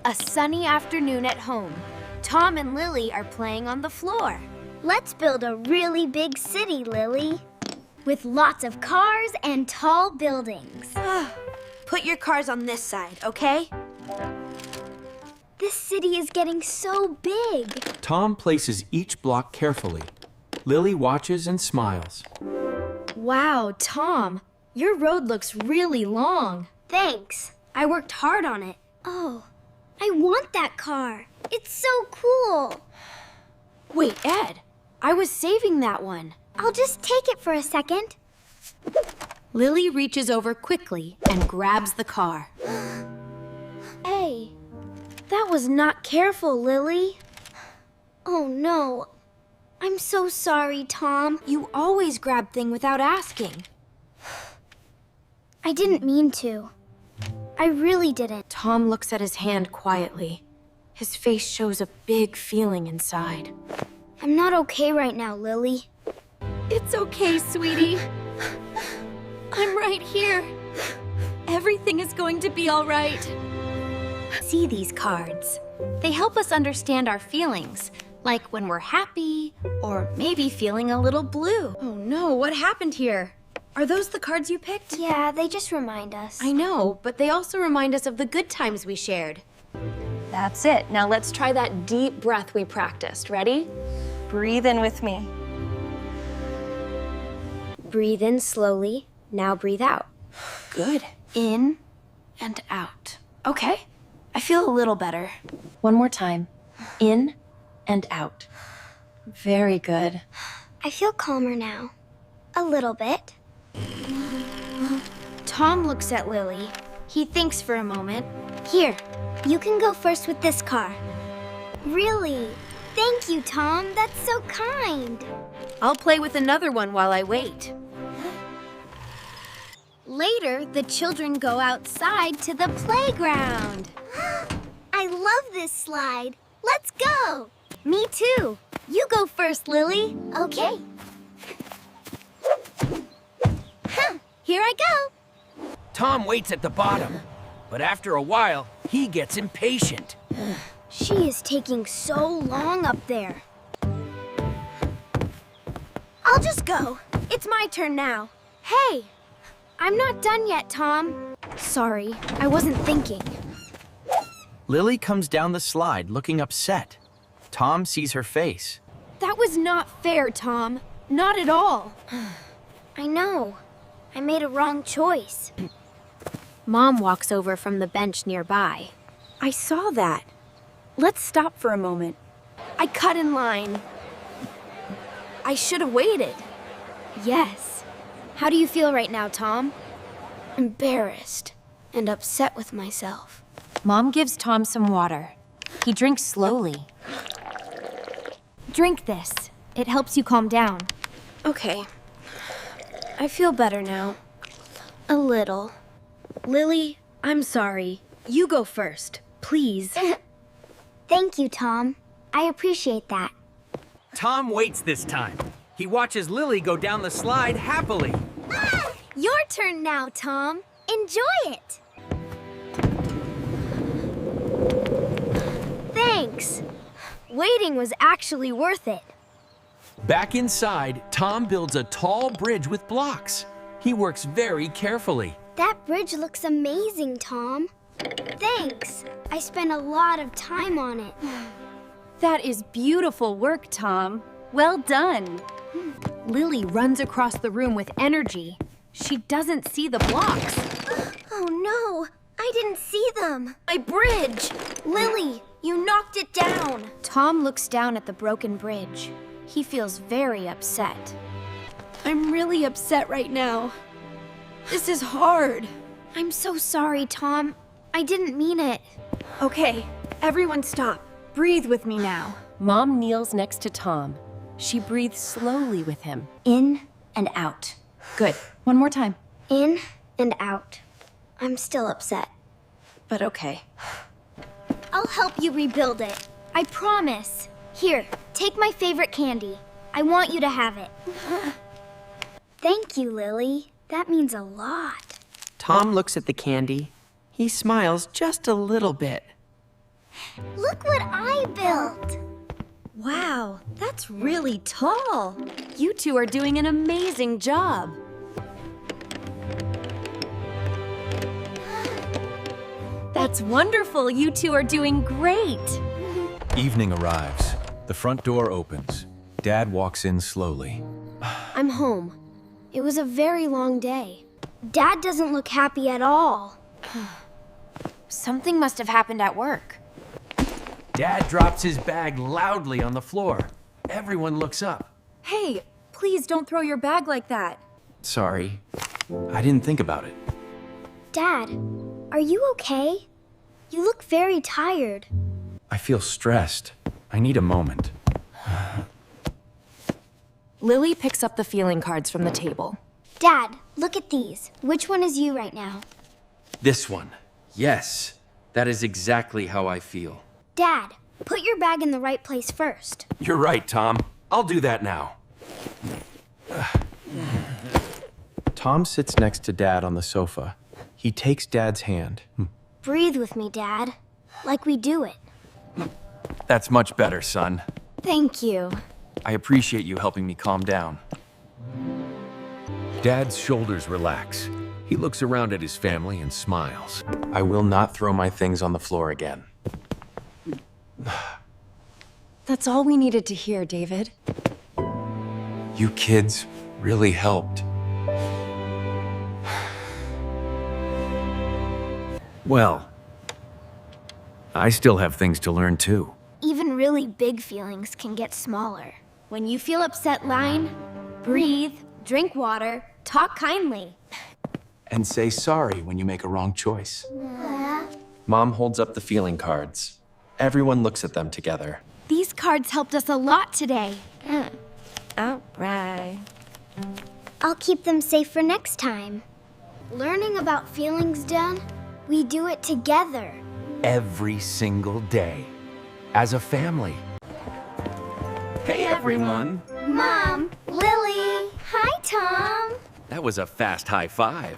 A sunny afternoon at home. Tom and Lily are playing on the floor. Let's build a really big city, Lily. With lots of cars and tall buildings. Put your cars on this side, okay? This city is getting so big. Tom places each block carefully. Lily watches and smiles. Wow, Tom, your road looks really long. Thanks. I worked hard on it. Oh, I want that car. It's so cool. Wait, Ed, I was saving that one. I'll just take it for a second. Lily reaches over quickly and grabs the car. Hey. That was not careful, Lily. Oh, no. I'm so sorry, Tom. You always grab things without asking. I didn't mean to. I really didn't. Tom looks at his hand quietly. His face shows a big feeling inside. I'm not okay right now, Lily. It's okay, sweetie. I'm right here. Everything is going to be all right. See these cards. They help us understand our feelings, like when we're happy or maybe feeling a little blue. Oh no, what happened here? Are those the cards you picked? Yeah, they just remind us. I know, but they also remind us of the good times we shared. That's it. Now let's try that deep breath we practiced. Ready? Breathe in with me. Breathe in slowly. Now breathe out. Good. In and out. Okay. I feel a little better. One more time. In and out. Very good. I feel calmer now. A little bit. Tom looks at Lily. He thinks for a moment. Here, you can go first with this car. Really? Thank you, Tom. That's so kind. I'll play with another one while I wait. Later, the children go outside to the playground. I love this slide. Let's go. Me too. You go first, Lily. Okay. Here I go. Tom waits at the bottom, but after a while, he gets impatient. She is taking so long up there. I'll just go. It's my turn now. Hey, I'm not done yet, Tom. Sorry, I wasn't thinking. Lily comes down the slide looking upset. Tom sees her face. That was not fair, Tom. Not at all. I know. I made a wrong choice. Mom walks over from the bench nearby. I saw that. Let's stop for a moment. I cut in line. I should have waited. Yes. How do you feel right now, Tom? Embarrassed and upset with myself. Mom gives Tom some water. He drinks slowly. Drink this. It helps you calm down. Okay. I feel better now. A little. Lily, I'm sorry. You go first, please. Thank you, Tom. I appreciate that. Tom waits this time. He watches Lily go down the slide happily. Your turn now, Tom. Enjoy it. Thanks. Waiting was actually worth it. Back inside, Tom builds a tall bridge with blocks. He works very carefully. That bridge looks amazing, Tom. Thanks. I spent a lot of time on it. That is beautiful work, Tom. Well done. Lily runs across the room with energy. She doesn't see the blocks. Oh no, I didn't see them. My bridge! Lily, you knocked it down. Tom looks down at the broken bridge. He feels very upset. I'm really upset right now. This is hard. I'm so sorry, Tom. I didn't mean it. Okay, everyone stop. Breathe with me now. Mom kneels next to Tom. She breathes slowly with him. In and out. Good. One more time. In and out. I'm still upset. But okay. I'll help you rebuild it. I promise. Here, take my favorite candy. I want you to have it. Thank you, Lily. That means a lot. Tom looks at the candy. He smiles just a little bit. Look what I built! Wow, that's really tall. You two are doing an amazing job. That's wonderful. You two are doing great. Evening arrives. The front door opens. Dad walks in slowly. I'm home. It was a very long day. Dad doesn't look happy at all. Something must have happened at work. Dad drops his bag loudly on the floor. Everyone looks up. Hey, please don't throw your bag like that. Sorry. I didn't think about it. Dad, are you okay? You look very tired. I feel stressed. I need a moment. Lily picks up the feeling cards from the table. Dad, look at these. Which one is you right now? This one. Yes, that is exactly how I feel. Dad, put your bag in the right place first. You're right, Tom. I'll do that now. Tom sits next to Dad on the sofa. He takes Dad's hand. Breathe with me, Dad. Like we do it. That's much better, son. Thank you. I appreciate you helping me calm down. Dad's shoulders relax. He looks around at his family and smiles. I will not throw my things on the floor again. That's all we needed to hear, David. You kids really helped. Well, I still have things to learn too. Even really big feelings can get smaller. When you feel upset, line, breathe, drink water, talk kindly. And say sorry when you make a wrong choice. Mom holds up the feeling cards. Everyone looks at them together. These cards helped us a lot today. All right. I'll keep them safe for next time. Learning about feelings, done, we do it together. Every single day. As a family. Hey, everyone. Mom, Lily, hi, Tom. That was a fast high five.